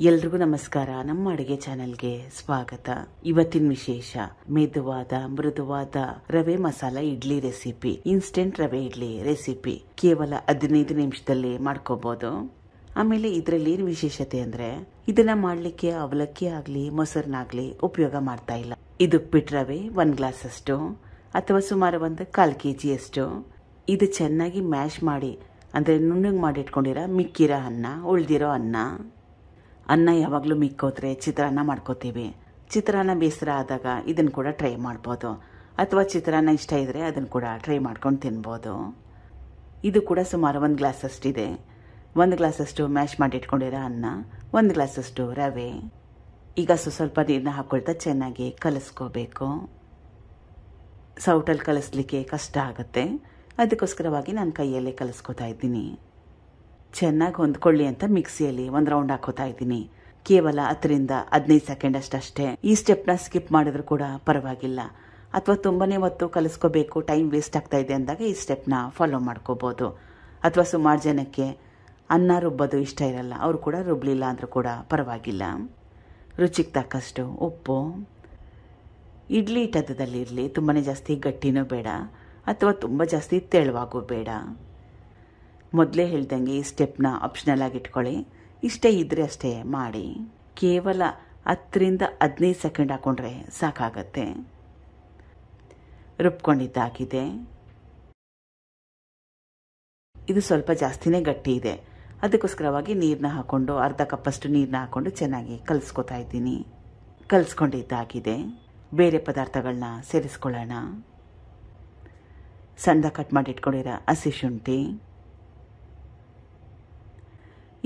ಎಲ್ರಿಗೂ ನಮಸ್ಕಾರ. ನಮ್ಮ ಅಡುಗೆ ಚಾನೆಲ್ಗೆ ಸ್ವಾಗತ. ಇವತ್ತಿನ ವಿಶೇಷ ಮೆದುವಾದ ಮೃದುವಾದ ರವೆ ಮಸಾಲ ಇಡ್ಲಿ ರೆಸಿಪಿ. ಇನ್ಸ್ಟೆಂಟ್ ರವೆ ಇಡ್ಲಿ ರೆಸಿಪಿ ಕೇವಲ 15 ನಿಮಿಷದಲ್ಲಿ ಮಾಡ್ಕೋಬಹುದು. ಆಮೇಲೆ ಇದರಲ್ಲಿ ಏನು ವಿಶೇಷತೆ ಅಂದ್ರೆ ಇದನ್ನ ಮಾಡ್ಲಿಕ್ಕೆ ಅವಲಕ್ಕಿ ಆಗ್ಲಿ ಮೊಸರನ್ನಾಗ್ಲಿ ಉಪಯೋಗ ಮಾಡ್ತಾ ಇಲ್ಲ. ಇದು ಪಿಟ್ ರವೆ 1 ಗ್ಲಾಸ್ ಅಷ್ಟು ಅಥವಾ ಸುಮಾರು 1/4 kg ಅಷ್ಟು. ಇದು ಚೆನ್ನಾಗಿ ಮ್ಯಾಶ್ ಮಾಡಿ ಅಂದ್ರೆ ನುಣ್ಣಗೆ ಮಾಡಿ ಇಟ್ಕೊಂಡಿರೋ ಮಿಕ್ಕಿರೋ ಉಳ್ದಿರೋ ಅನ್ನ ಯಾವಾಗಲೂ ಮಿಕ್ಕೋದ್ರೆ ಚಿತ್ರಾನ್ನ ಮಾಡ್ಕೋತೀವಿ. ಚಿತ್ರಾನ್ನ ಬೇಸರ ಆದಾಗ ಇದನ್ನು ಕೂಡ ಟ್ರೈ ಮಾಡ್ಬೋದು, ಅಥವಾ ಚಿತ್ರಾನ್ನ ಇಷ್ಟ ಇದ್ರೆ ಅದನ್ನು ಕೂಡ ಟ್ರೈ ಮಾಡ್ಕೊಂಡು ತಿನ್ಬೋದು. ಇದು ಕೂಡ ಸುಮಾರು 1 ಗ್ಲಾಸ್ ಅಷ್ಟಿದೆ. 1 ಗ್ಲಾಸ್ ಅಷ್ಟು ಮ್ಯಾಶ್ ಮಾಡಿ ಇಟ್ಕೊಂಡಿರೋ ಅನ್ನ, 1 ಗ್ಲಾಸ್ ಅಷ್ಟು ರವೆ. ಈಗ ಸ್ವಲ್ಪ ನೀರನ್ನ ಹಾಕೊಳ್ತಾ ಚೆನ್ನಾಗಿ ಕಲಿಸ್ಕೋಬೇಕು. ಸೌಟಲ್ಲಿ ಕಲಿಸ್ಲಿಕ್ಕೆ ಕಷ್ಟ ಆಗುತ್ತೆ, ಅದಕ್ಕೋಸ್ಕರವಾಗಿ ನಾನು ಕೈಯಲ್ಲೇ ಕಲಿಸ್ಕೋತಾ ಇದ್ದೀನಿ. ಚೆನ್ನಾಗಿ ಹೊಂದ್ಕೊಳ್ಳಿ ಅಂತ ಮಿಕ್ಸಿಯಲ್ಲಿ 1 ರೌಂಡ್ ಹಾಕೋತಾ ಇದ್ದೀನಿ. ಕೇವಲ 10 ರಿಂದ 15 ಸೆಕೆಂಡ್ ಅಷ್ಟೇ. ಈ ಸ್ಟೆಪ್ನ ಸ್ಕಿಪ್ ಮಾಡಿದ್ರು ಕೂಡ ಪರವಾಗಿಲ್ಲ, ಅಥವಾ ತುಂಬಾನೇ ಹೊತ್ತು ಕಲಿಸ್ಕೋಬೇಕು, ಟೈಮ್ ವೇಸ್ಟ್ ಆಗ್ತಾ ಇದೆ ಅಂದಾಗ ಈ ಸ್ಟೆಪ್ನ ಫಾಲೋ ಮಾಡ್ಕೋಬಹುದು. ಅಥವಾ ಸುಮಾರು ಜನಕ್ಕೆ ಅನ್ನ ರುಬ್ಬೋದು ಇಷ್ಟ ಇರಲ್ಲ, ಅವರು ಕೂಡ ರುಬ್ಲಿಲ್ಲ ಅಂದ್ರೂ ಕೂಡ ಪರವಾಗಿಲ್ಲ. ರುಚಿಗೆ ತಕ್ಕಷ್ಟು ಉಪ್ಪು. ಇಡ್ಲಿ ಹಿಟ್ಟದಲ್ಲಿ ಇರಲಿ, ತುಂಬಾನೇ ಜಾಸ್ತಿ ಗಟ್ಟಿನೂ ಬೇಡ ಅಥವಾ ತುಂಬ ಜಾಸ್ತಿ ತೆಳುವಾಗೂ ಬೇಡ. ಮೊದಲೇ ಹೇಳ್ದಂಗೆ ಈ ಸ್ಟೆಪ್ನ ಆಪ್ಷನಲ್ ಆಗಿ ಇಟ್ಕೊಳ್ಳಿ, ಇಷ್ಟೇ ಇದ್ರೆ ಅಷ್ಟೇ ಮಾಡಿ. ಕೇವಲ 10 ರಿಂದ 15 ಸೆಕೆಂಡ್ ಹಾಕೊಂಡ್ರೆ ಸಾಕಾಗತ್ತೆ. ರುಬ್ಕೊಂಡಿದ್ದಾಗಿದೆ. ಇದು ಸ್ವಲ್ಪ ಜಾಸ್ತಿನೇ ಗಟ್ಟಿ ಇದೆ, ಅದಕ್ಕೋಸ್ಕರವಾಗಿ ನೀರನ್ನ ಹಾಕೊಂಡು ಅರ್ಧ ಕಪ್ಪಷ್ಟು ನೀರನ್ನ ಹಾಕೊಂಡು ಚೆನ್ನಾಗಿ ಕಲಿಸ್ಕೊತಾ ಇದ್ದೀನಿ. ಕಲಿಸ್ಕೊಂಡಿದ್ದಾಗಿದೆ. ಬೇರೆ ಪದಾರ್ಥಗಳನ್ನ ಸೇರಿಸ್ಕೊಳ್ಳೋಣ. ಸಣ್ಣ ಕಟ್ ಮಾಡಿ ಇಟ್ಕೊಂಡಿರೋ ಹಸಿ ಶುಂಠಿ,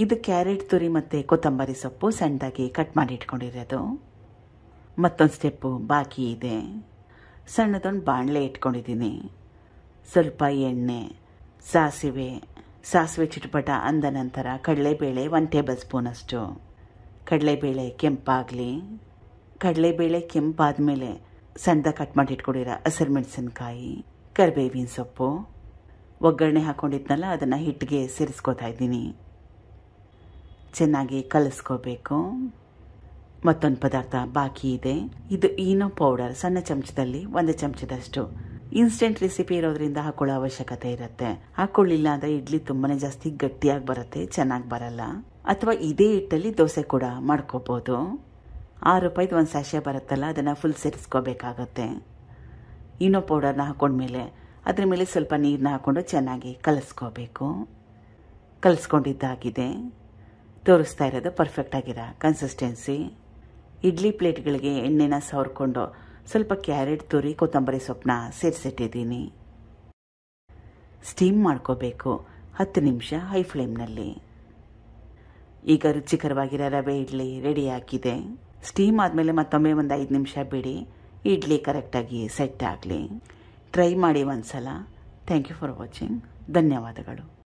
ಇದು ಕ್ಯಾರೆಟ್ ತುರಿ ಮತ್ತು ಕೊತ್ತಂಬರಿ ಸೊಪ್ಪು ಸಣ್ಣದಾಗಿ ಕಟ್ ಮಾಡಿ ಇಟ್ಕೊಂಡಿರೋದು. ಮತ್ತೊಂದು ಸ್ಟೆಪ್ಪು ಬಾಕಿ ಇದೆ. ಸಣ್ಣದೊಂದು ಬಾಣಲೆ ಇಟ್ಕೊಂಡಿದ್ದೀನಿ. ಸ್ವಲ್ಪ ಎಣ್ಣೆ, ಸಾಸಿವೆ ಚಿಟಪಟ ಅಂದ ನಂತರ ಕಡಲೆಬೇಳೆ 1 ಟೇಬಲ್ ಸ್ಪೂನ್ ಅಷ್ಟು. ಕಡಲೆಬೇಳೆ ಕೆಂಪಾಗಲಿ. ಕಡಲೆಬೇಳೆ ಕೆಂಪಾದ್ಮೇಲೆ ಸಣ್ಣದಾಗಿ ಕಟ್ ಮಾಡಿ ಇಟ್ಕೊಂಡಿರೋ ಹಸಿರು ಮೆಣಸಿನ್ಕಾಯಿ, ಕರಿಬೇವಿನ ಸೊಪ್ಪು, ಒಗ್ಗರಣೆ ಹಾಕೊಂಡಿದ್ನಲ್ಲ ಅದನ್ನು ಹಿಟ್ಟಿಗೆ ಸೇರಿಸ್ಕೋತಾ ಇದ್ದೀನಿ. ಚೆನ್ನಾಗಿ ಕಲಿಸ್ಕೋಬೇಕು. ಮತ್ತೊಂದು ಪದಾರ್ಥ ಬಾಕಿ ಇದೆ. ಇದು ಈನೋ ಪೌಡರ್ ಸಣ್ಣ ಚಮಚದಲ್ಲಿ 1 ಚಮಚದಷ್ಟು. ಇನ್ಸ್ಟೆಂಟ್ ರೆಸಿಪಿ ಇರೋದ್ರಿಂದ ಹಾಕೊಳ್ಳೋ ಅವಶ್ಯಕತೆ ಇರುತ್ತೆ. ಹಾಕೊಳ್ಳಿಲ್ಲ ಅಂದರೆ ಇಡ್ಲಿ ತುಂಬಾನೇ ಜಾಸ್ತಿ ಗಟ್ಟಿಯಾಗಿ ಬರುತ್ತೆ, ಚೆನ್ನಾಗಿ ಬರಲ್ಲ. ಅಥವಾ ಇದೇ ಹಿಟ್ಟಲ್ಲಿ ದೋಸೆ ಕೂಡ ಮಾಡ್ಕೋಬೋದು. 6 ರೂಪಾಯಿದು 1 ಸ್ಯಾಶೆ ಬರುತ್ತಲ್ಲ, ಅದನ್ನು ಫುಲ್ ಸೇರಿಸ್ಕೋಬೇಕಾಗತ್ತೆ. ಈನೋ ಪೌಡರ್ನ ಹಾಕೊಂಡ್ಮೇಲೆ ಅದ್ರ ಮೇಲೆ ಸ್ವಲ್ಪ ನೀರನ್ನ ಹಾಕೊಂಡು ಚೆನ್ನಾಗಿ ಕಲಿಸ್ಕೋಬೇಕು. ಕಲಿಸ್ಕೊಂಡಿದ್ದಾಗಿದೆ. ತೋರಿಸ್ತಾ ಇರೋದು ಪರ್ಫೆಕ್ಟ್ ಆಗಿರೋ ಕನ್ಸಿಸ್ಟೆನ್ಸಿ. ಇಡ್ಲಿ ಪ್ಲೇಟ್ಗಳಿಗೆ ಎಣ್ಣೆನ ಸವರ್ಕೊಂಡು ಸ್ವಲ್ಪ ಕ್ಯಾರೆಟ್ ತುರಿ ಕೊತ್ತಂಬರಿ ಸೊಪ್ಪನ್ನ ಸೇರಿಸಿಟ್ಟಿದ್ದೀನಿ. ಸ್ಟೀಮ್ ಮಾಡ್ಕೋಬೇಕು 10 ನಿಮಿಷ ಹೈ ಫ್ಲೇಮ್ನಲ್ಲಿ. ಈಗ ರುಚಿಕರವಾಗಿರೋ ರವೆ ಇಡ್ಲಿ ರೆಡಿ ಆಗಿದೆ. ಸ್ಟೀಮ್ ಆದಮೇಲೆ ಮತ್ತೊಮ್ಮೆ 5 ನಿಮಿಷ ಬಿಡಿ, ಇಡ್ಲಿ ಕರೆಕ್ಟಾಗಿ ಸೆಟ್ ಆಗಲಿ. ಟ್ರೈ ಮಾಡಿ ಒಂದ್ಸಲ. Thank you for watching. ಧನ್ಯವಾದಗಳು.